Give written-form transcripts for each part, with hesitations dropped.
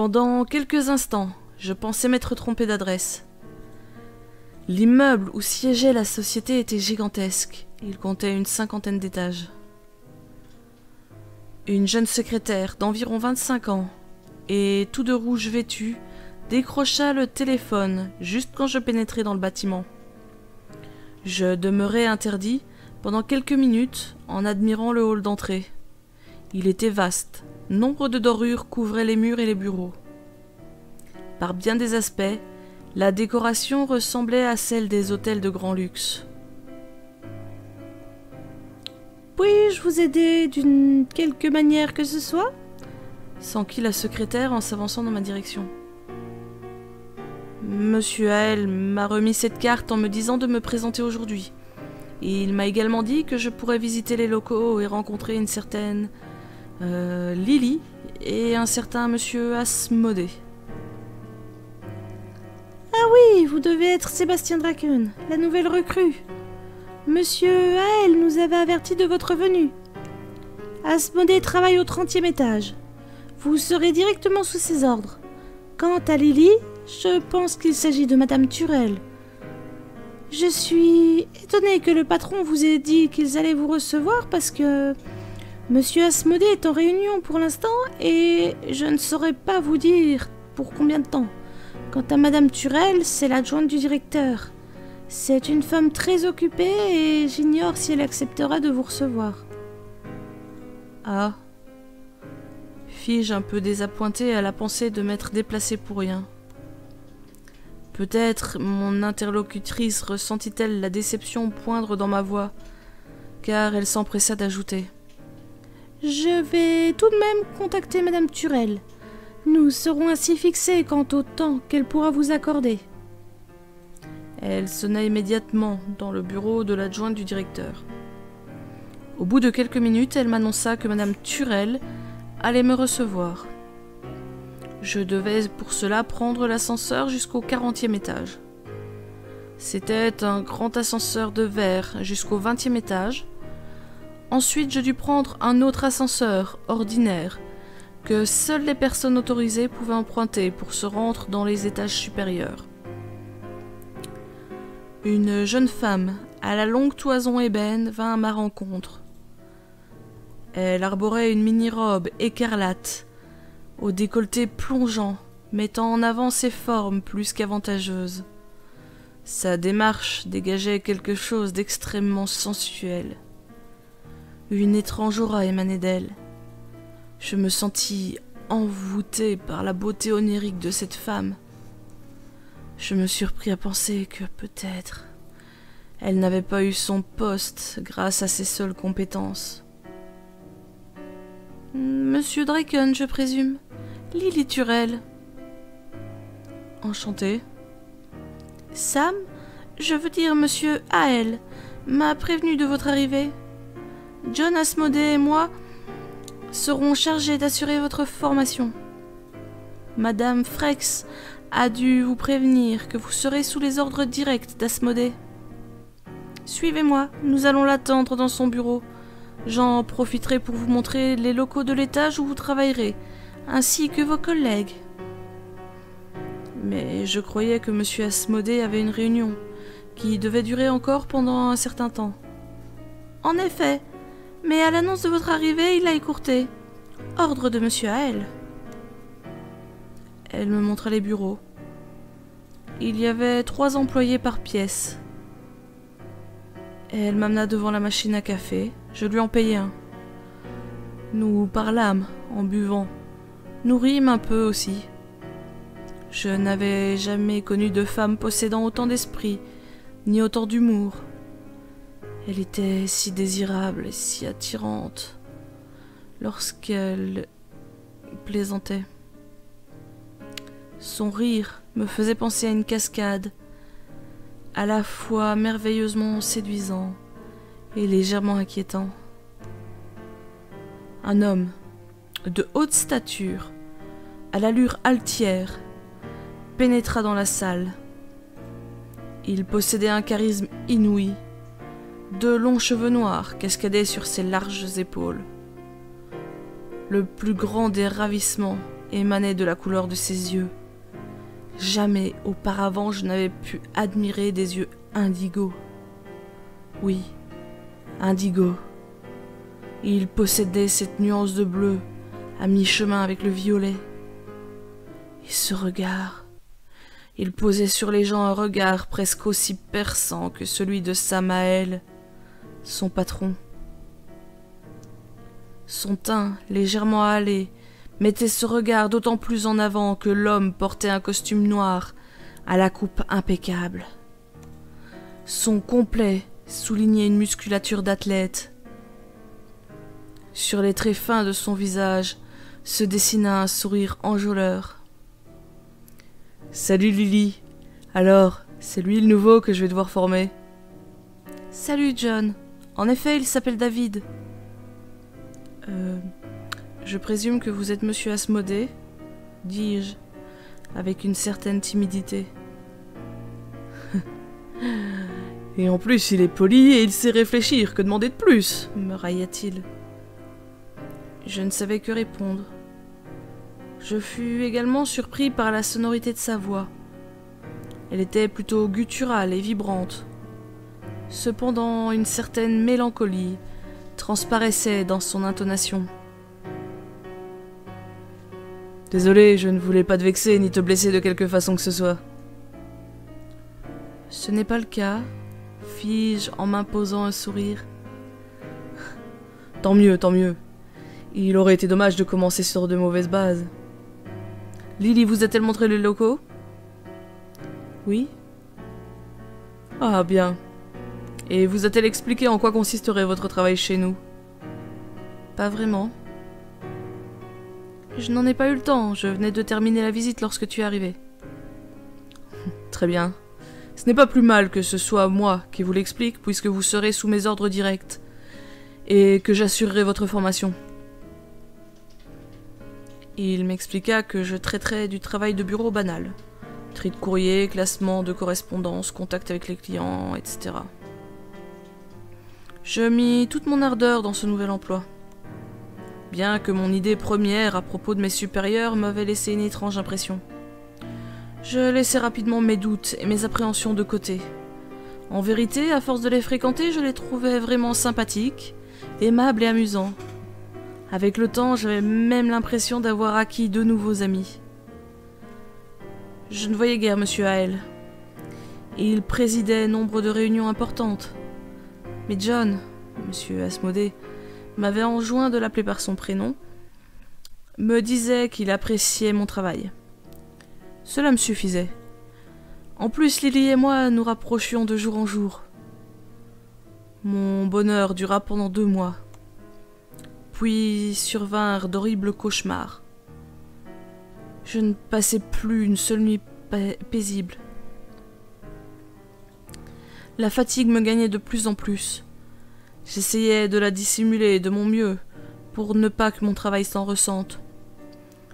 Pendant quelques instants, je pensais m'être trompé d'adresse. L'immeuble où siégeait la société était gigantesque. Il comptait une 50aine d'étages. Une jeune secrétaire d'environ 25 ans, et tout de rouge vêtue, décrocha le téléphone juste quand je pénétrai dans le bâtiment. Je demeurai interdit pendant quelques minutes en admirant le hall d'entrée. Il était vaste, nombre de dorures couvraient les murs et les bureaux. Par bien des aspects, la décoration ressemblait à celle des hôtels de grand luxe. « Puis-je vous aider d'une quelque manière que ce soit ?» s'enquit la secrétaire en s'avançant dans ma direction. Monsieur Hael m'a remis cette carte en me disant de me présenter aujourd'hui. Et il m'a également dit que je pourrais visiter les locaux et rencontrer une certaine Lily et un certain monsieur Asmodée. Ah oui, vous devez être Sébastien Draken, la nouvelle recrue. Monsieur Hael nous avait averti de votre venue. Asmodée travaille au 30e étage. Vous serez directement sous ses ordres. Quant à Lily, je pense qu'il s'agit de Madame Turel. Je suis étonnée que le patron vous ait dit qu'ils allaient vous recevoir parce que Monsieur Asmodée est en réunion pour l'instant et je ne saurais pas vous dire pour combien de temps. Quant à Madame Turel, c'est l'adjointe du directeur. C'est une femme très occupée et j'ignore si elle acceptera de vous recevoir. Ah, fis-je un peu désappointé à la pensée de m'être déplacée pour rien. Peut-être mon interlocutrice ressentit-elle la déception poindre dans ma voix, car elle s'empressa d'ajouter. « Je vais tout de même contacter Madame Turel. Nous serons ainsi fixés quant au temps qu'elle pourra vous accorder. » Elle sonna immédiatement dans le bureau de l'adjointe du directeur. Au bout de quelques minutes, elle m'annonça que Madame Turel allait me recevoir. Je devais pour cela prendre l'ascenseur jusqu'au 40e étage. C'était un grand ascenseur de verre jusqu'au 20e étage. Ensuite, je dus prendre un autre ascenseur ordinaire que seules les personnes autorisées pouvaient emprunter pour se rendre dans les étages supérieurs. Une jeune femme, à la longue toison ébène, vint à ma rencontre. Elle arborait une mini-robe écarlate, au décolleté plongeant, mettant en avant ses formes plus qu'avantageuses. Sa démarche dégageait quelque chose d'extrêmement sensuel. Une étrange aura émanait d'elle. Je me sentis envoûté par la beauté onirique de cette femme. Je me surpris à penser que peut-être elle n'avait pas eu son poste grâce à ses seules compétences. « Monsieur Draken, je présume. Lily Turel. »« Enchanté. »« Sam, je veux dire monsieur Hael, m'a prévenu de votre arrivée. John Asmodée et moi serons chargés d'assurer votre formation. Madame Frex a dû vous prévenir que vous serez sous les ordres directs d'Asmodée. Suivez-moi, nous allons l'attendre dans son bureau. J'en profiterai pour vous montrer les locaux de l'étage où vous travaillerez, ainsi que vos collègues. » Mais je croyais que M. Asmodée avait une réunion, qui devait durer encore pendant un certain temps. « En effet, mais à l'annonce de votre arrivée, il l'a écourté. Ordre de M. Hael. » Elle me montra les bureaux. Il y avait 3 employés par pièce. Elle m'amena devant la machine à café. Je lui en payai un. Nous parlâmes en buvant. Nous rîmes un peu aussi. Je n'avais jamais connu de femme possédant autant d'esprit, ni autant d'humour. Elle était si désirable et si attirante lorsqu'elle plaisantait. Son rire me faisait penser à une cascade, à la fois merveilleusement séduisant et légèrement inquiétant. Un homme de haute stature, à l'allure altière, pénétra dans la salle. Il possédait un charisme inouï. De longs cheveux noirs cascadaient sur ses larges épaules. Le plus grand des ravissements émanait de la couleur de ses yeux. Jamais auparavant je n'avais pu admirer des yeux indigo. Oui, indigo. Il possédait cette nuance de bleu, à mi-chemin avec le violet. Et ce regard, il posait sur les gens un regard presque aussi perçant que celui de Samael, son patron. Son teint, légèrement hâlé, mettait ce regard d'autant plus en avant que l'homme portait un costume noir, à la coupe impeccable. Son complet soulignait une musculature d'athlète. Sur les traits fins de son visage se dessina un sourire enjôleur. « Salut Lily. Alors, c'est lui le nouveau que je vais devoir former ?»« Salut John. En effet, il s'appelle David. » Je présume que vous êtes monsieur Asmodée, dis-je, avec une certaine timidité. Et en plus, il est poli et il sait réfléchir, que demander de plus, me railla-t-il. Je ne savais que répondre. Je fus également surpris par la sonorité de sa voix. Elle était plutôt gutturale et vibrante. Cependant, une certaine mélancolie transparaissait dans son intonation. Désolé, je ne voulais pas te vexer ni te blesser de quelque façon que ce soit. Ce n'est pas le cas, fis-je en m'imposant un sourire. Tant mieux, tant mieux. Il aurait été dommage de commencer sur de mauvaises bases. Lily vous a-t-elle montré les locaux? Oui. Ah, bien. Et vous a-t-elle expliqué en quoi consisterait votre travail chez nous? Pas vraiment. Je n'en ai pas eu le temps, je venais de terminer la visite lorsque tu es arrivé. Très bien. Ce n'est pas plus mal que ce soit moi qui vous l'explique, puisque vous serez sous mes ordres directs, et que j'assurerai votre formation. Il m'expliqua que je traiterais du travail de bureau banal. Tri de courrier, classement de correspondance, contact avec les clients, etc. Je mis toute mon ardeur dans ce nouvel emploi. Bien que mon idée première à propos de mes supérieurs m'avait laissé une étrange impression. Je laissai rapidement mes doutes et mes appréhensions de côté. En vérité, à force de les fréquenter, je les trouvais vraiment sympathiques, aimables et amusants. Avec le temps, j'avais même l'impression d'avoir acquis de nouveaux amis. Je ne voyais guère Monsieur Hale. Il présidait nombre de réunions importantes. Mais John, Monsieur Asmodée, m'avait enjoint de l'appeler par son prénom, me disait qu'il appréciait mon travail. Cela me suffisait. En plus, Lily et moi nous rapprochions de jour en jour. Mon bonheur dura pendant 2 mois. Puis survinrent d'horribles cauchemars. Je ne passais plus une seule nuit paisible. La fatigue me gagnait de plus en plus. J'essayais de la dissimuler de mon mieux, pour ne pas que mon travail s'en ressente.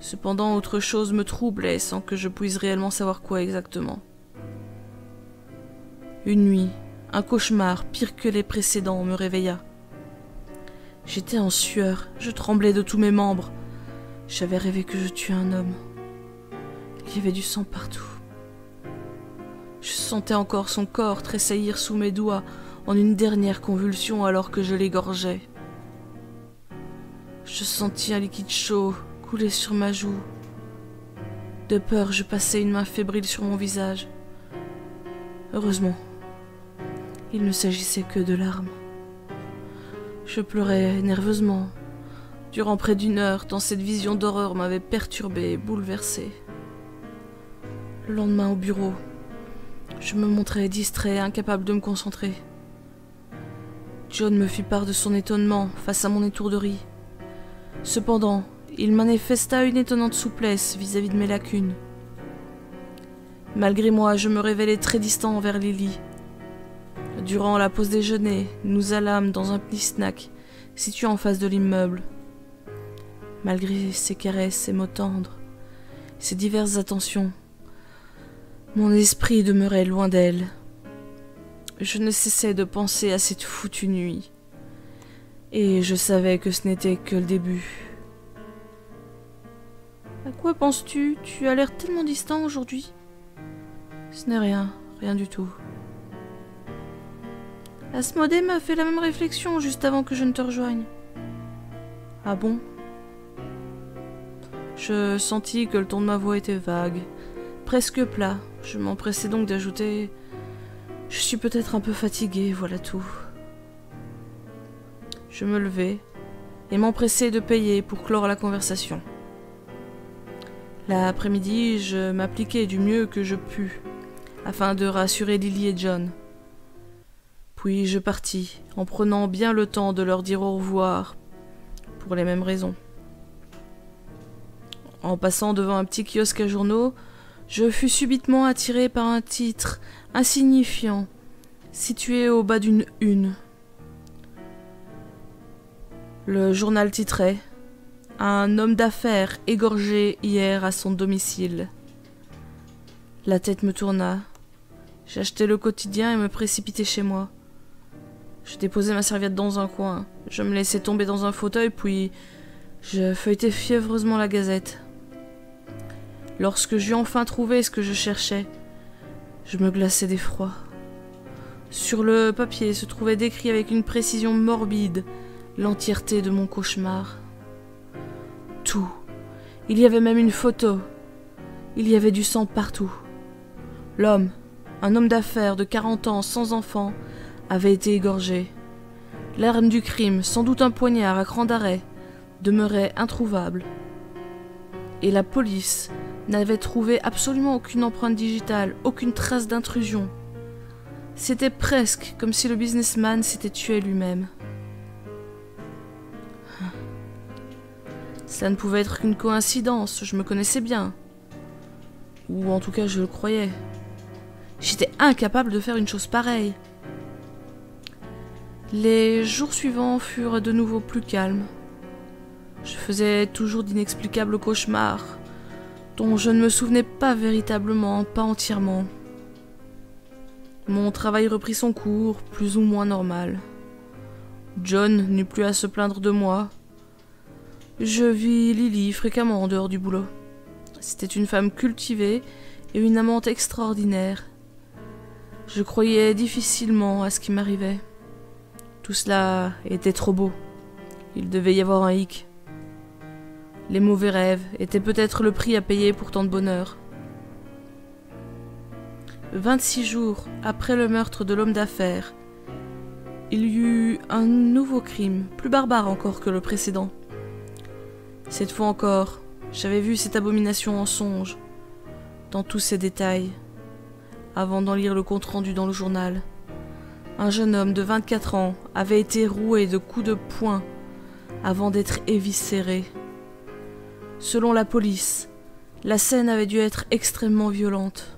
Cependant, autre chose me troublait, sans que je puisse réellement savoir quoi exactement. Une nuit, un cauchemar, pire que les précédents, me réveilla. J'étais en sueur, je tremblais de tous mes membres. J'avais rêvé que je tuais un homme. Il y avait du sang partout. Je sentais encore son corps tressaillir sous mes doigts, en une dernière convulsion alors que je l'égorgeais. Je sentis un liquide chaud couler sur ma joue. De peur, je passai une main fébrile sur mon visage. Heureusement, il ne s'agissait que de larmes. Je pleurais nerveusement, durant près d'1 heure, tant cette vision d'horreur m'avait perturbé et bouleversé. Le lendemain au bureau, je me montrais distrait, incapable de me concentrer. John me fit part de son étonnement face à mon étourderie. Cependant, il manifesta une étonnante souplesse vis-à-vis de mes lacunes. Malgré moi, je me révélai très distant envers Lily. Durant la pause déjeuner, nous allâmes dans un petit snack situé en face de l'immeuble. Malgré ses caresses, ses mots tendres, ses diverses attentions, mon esprit demeurait loin d'elle. Je ne cessais de penser à cette foutue nuit, et je savais que ce n'était que le début. À Quoi penses-tu? Tu as l'air tellement distant aujourd'hui. Ce n'est rien, rien du tout. Asmodée m'a fait la même réflexion juste avant que je ne te rejoigne. Ah bon? Je sentis que le ton de ma voix était vague, presque plat. Je m'empressais donc d'ajouter « Je suis peut-être un peu fatiguée, voilà tout. » Je me levai et m'empressai de payer pour clore la conversation. L'après-midi, je m'appliquai du mieux que je pus, afin de rassurer Lily et John. Puis je partis, en prenant bien le temps de leur dire au revoir, pour les mêmes raisons. En passant devant un petit kiosque à journaux, je fus subitement attiré par un titre insignifiant, situé au bas d'une une. Le journal titrait « Un homme d'affaires égorgé hier à son domicile ». La tête me tourna. J'achetai le quotidien et me précipitai chez moi. Je déposai ma serviette dans un coin. Je me laissai tomber dans un fauteuil, puis je feuilletai fiévreusement la gazette. Lorsque j'eus enfin trouvé ce que je cherchais, je me glaçai d'effroi. Sur le papier se trouvait décrit avec une précision morbide l'entièreté de mon cauchemar. Tout. Il y avait même une photo. Il y avait du sang partout. L'homme, un homme d'affaires de 40 ans sans enfant, avait été égorgé. L'arme du crime, sans doute un poignard à cran d'arrêt, demeurait introuvable. Et la police n'avait trouvé absolument aucune empreinte digitale, aucune trace d'intrusion. C'était presque comme si le businessman s'était tué lui-même. Ça ne pouvait être qu'une coïncidence, je me connaissais bien. Ou en tout cas, je le croyais. J'étais incapable de faire une chose pareille. Les jours suivants furent de nouveau plus calmes. Je faisais toujours d'inexplicables cauchemars, dont je ne me souvenais pas véritablement, pas entièrement. Mon travail reprit son cours, plus ou moins normal. John n'eut plus à se plaindre de moi. Je vis Lily fréquemment en dehors du boulot. C'était une femme cultivée et une amante extraordinaire. Je croyais difficilement à ce qui m'arrivait. Tout cela était trop beau. Il devait y avoir un hic. Les mauvais rêves étaient peut-être le prix à payer pour tant de bonheur. 26 jours après le meurtre de l'homme d'affaires, il y eut un nouveau crime, plus barbare encore que le précédent. Cette fois encore, j'avais vu cette abomination en songe, dans tous ses détails, avant d'en lire le compte-rendu dans le journal. Un jeune homme de 24 ans avait été roué de coups de poing avant d'être éviscéré. Selon la police, la scène avait dû être extrêmement violente.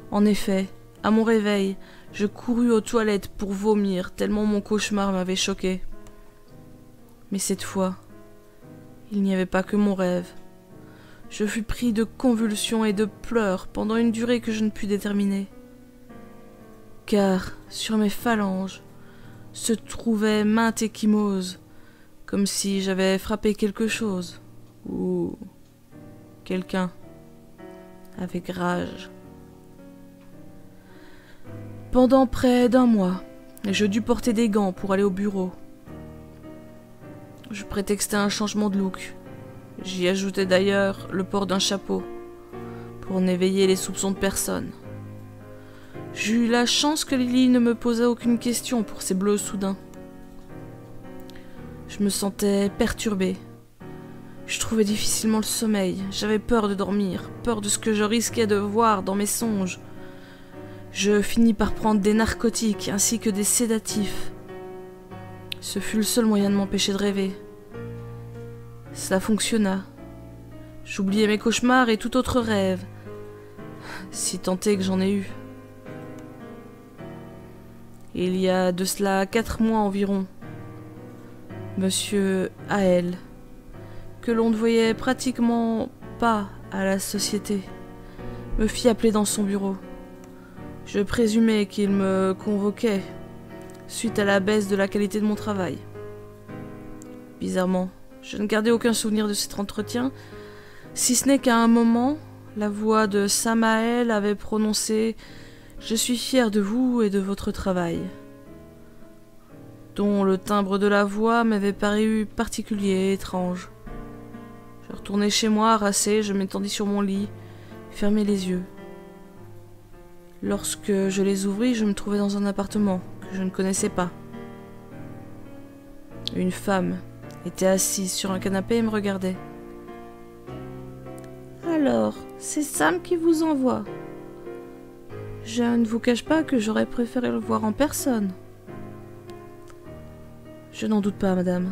En effet, à mon réveil, je courus aux toilettes pour vomir tellement mon cauchemar m'avait choqué. Mais cette fois, il n'y avait pas que mon rêve. Je fus pris de convulsions et de pleurs pendant une durée que je ne pus déterminer. Car sur mes phalanges se trouvait mainte échymose, comme si j'avais frappé quelque chose, ou quelqu'un, avec rage. Pendant près d'un mois, je dus porter des gants pour aller au bureau. Je prétextais un changement de look. J'y ajoutais d'ailleurs le port d'un chapeau, pour n'éveiller les soupçons de personne. J'eus la chance que Lily ne me posât aucune question pour ses bleus soudains. Je me sentais perturbée. Je trouvais difficilement le sommeil. J'avais peur de dormir, peur de ce que je risquais de voir dans mes songes. Je finis par prendre des narcotiques ainsi que des sédatifs. Ce fut le seul moyen de m'empêcher de rêver. Cela fonctionna. J'oubliais mes cauchemars et tout autre rêve, si tant est que j'en ai eu. Il y a de cela 4 mois environ, Monsieur A.L., que l'on ne voyait pratiquement pas à la société, me fit appeler dans son bureau. Je présumais qu'il me convoquait suite à la baisse de la qualité de mon travail. Bizarrement, je ne gardais aucun souvenir de cet entretien, Si ce n'est qu'à un moment, la voix de Samael avait prononcé « Je suis fier de vous et de votre travail », dont le timbre de la voix m'avait paru particulier et étrange. Je retournai chez moi, harassé, je m'étendis sur mon lit, fermai les yeux. Lorsque je les ouvris, je me trouvais dans un appartement que je ne connaissais pas. Une femme était assise sur un canapé et me regardait. « Alors, c'est Sam qui vous envoie. Je ne vous cache pas que j'aurais préféré le voir en personne. » « Je n'en doute pas, madame. »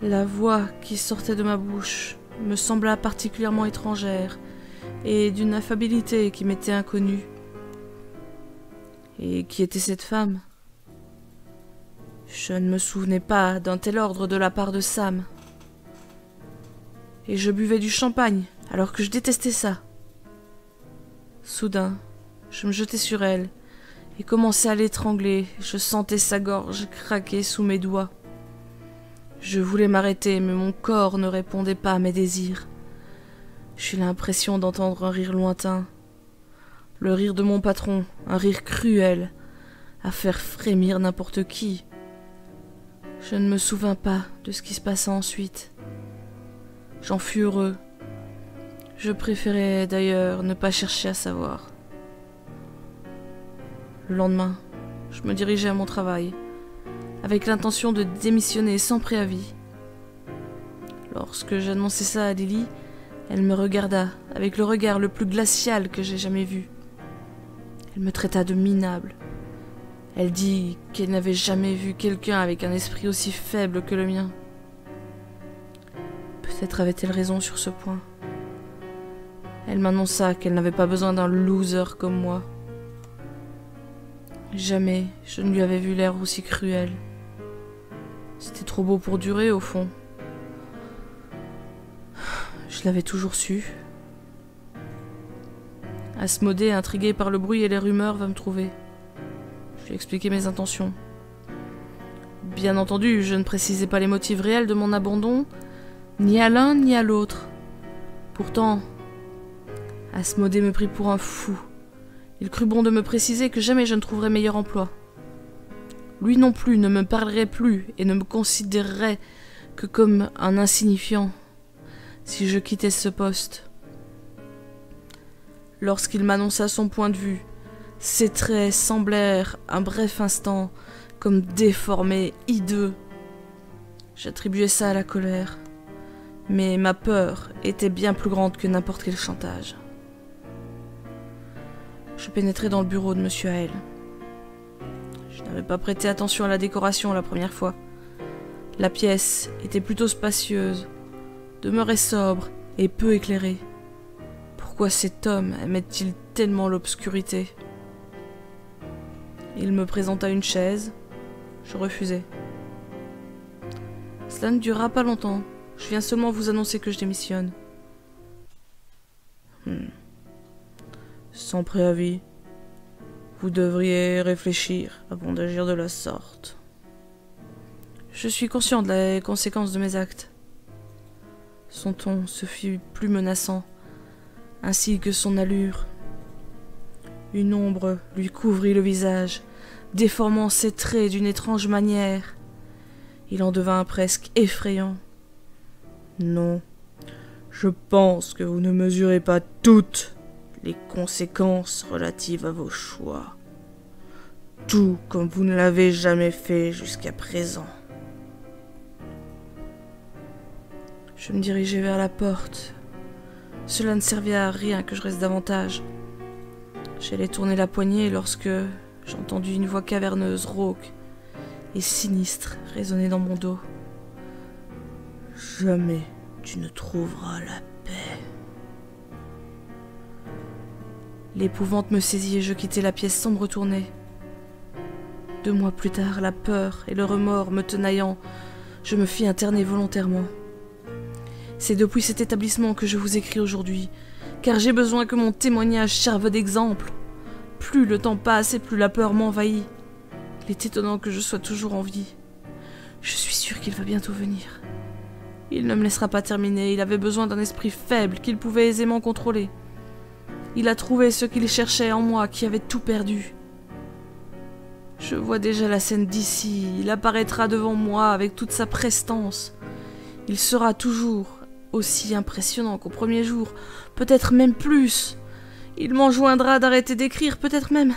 La voix qui sortait de ma bouche me sembla particulièrement étrangère et d'une affabilité qui m'était inconnue. Et qui était cette femme? Je ne me souvenais pas d'un tel ordre de la part de Sam. Et je buvais du champagne, alors que je détestais ça. Soudain, je me jetai sur elle et commençai à l'étrangler. Je sentais sa gorge craquer sous mes doigts. Je voulais m'arrêter, mais mon corps ne répondait pas à mes désirs. J'eus l'impression d'entendre un rire lointain. Le rire de mon patron, un rire cruel, à faire frémir n'importe qui. Je ne me souvins pas de ce qui se passa ensuite. J'en fus heureux. Je préférais d'ailleurs ne pas chercher à savoir. Le lendemain, je me dirigeai à mon travail, avec l'intention de démissionner sans préavis. Lorsque j'annonçai ça à Lily, elle me regarda avec le regard le plus glacial que j'ai jamais vu. Elle me traita de minable. Elle dit qu'elle n'avait jamais vu quelqu'un avec un esprit aussi faible que le mien. Peut-être avait-elle raison sur ce point. Elle m'annonça qu'elle n'avait pas besoin d'un loser comme moi. Jamais je ne lui avais vu l'air aussi cruel. C'était trop beau pour durer, au fond. Je l'avais toujours su. Asmodée, intrigué par le bruit et les rumeurs, va me trouver. Je lui ai expliqué mes intentions. Bien entendu, je ne précisais pas les motifs réels de mon abandon, ni à l'un ni à l'autre. Pourtant, Asmodée me prit pour un fou. Il crut bon de me préciser que jamais je ne trouverais meilleur emploi. Lui non plus ne me parlerait plus et ne me considérerait que comme un insignifiant si je quittais ce poste. Lorsqu'il m'annonça son point de vue, ses traits semblèrent un bref instant comme déformés, hideux. J'attribuais ça à la colère, mais ma peur était bien plus grande que n'importe quel chantage. Je pénétrai dans le bureau de Monsieur Hale. Je n'avais pas prêté attention à la décoration la première fois. La pièce était plutôt spacieuse, demeurait sobre et peu éclairée. Pourquoi cet homme aimait-il tellement l'obscurité? Il me présenta une chaise. Je refusai. Cela ne durera pas longtemps. Je viens seulement vous annoncer que je démissionne. Sans préavis. Vous devriez réfléchir avant d'agir de la sorte. Je suis conscient de la conséquence de mes actes. Son ton se fit plus menaçant, ainsi que son allure. Une ombre lui couvrit le visage, déformant ses traits d'une étrange manière. Il en devint presque effrayant. Non, je pense que vous ne mesurez pas toutes les conséquences relatives à vos choix. Tout comme vous ne l'avez jamais fait jusqu'à présent. Je me dirigeai vers la porte. Cela ne servait à rien que je reste davantage. J'allais tourner la poignée lorsque j'entendis une voix caverneuse, rauque et sinistre résonner dans mon dos. Jamais tu ne trouveras la paix. L'épouvante me saisit et je quittai la pièce sans me retourner. 2 mois plus tard, la peur et le remords me tenaillant, je me fis interner volontairement. C'est depuis cet établissement que je vous écris aujourd'hui, car j'ai besoin que mon témoignage serve d'exemple. Plus le temps passe et plus la peur m'envahit. Il est étonnant que je sois toujours en vie. Je suis sûre qu'il va bientôt venir. Il ne me laissera pas terminer, il avait besoin d'un esprit faible qu'il pouvait aisément contrôler. Il a trouvé ce qu'il cherchait en moi qui avait tout perdu. Je vois déjà la scène d'ici, il apparaîtra devant moi avec toute sa prestance. Il sera toujours aussi impressionnant qu'au premier jour, peut-être même plus. Il m'enjoindra d'arrêter d'écrire, peut-être même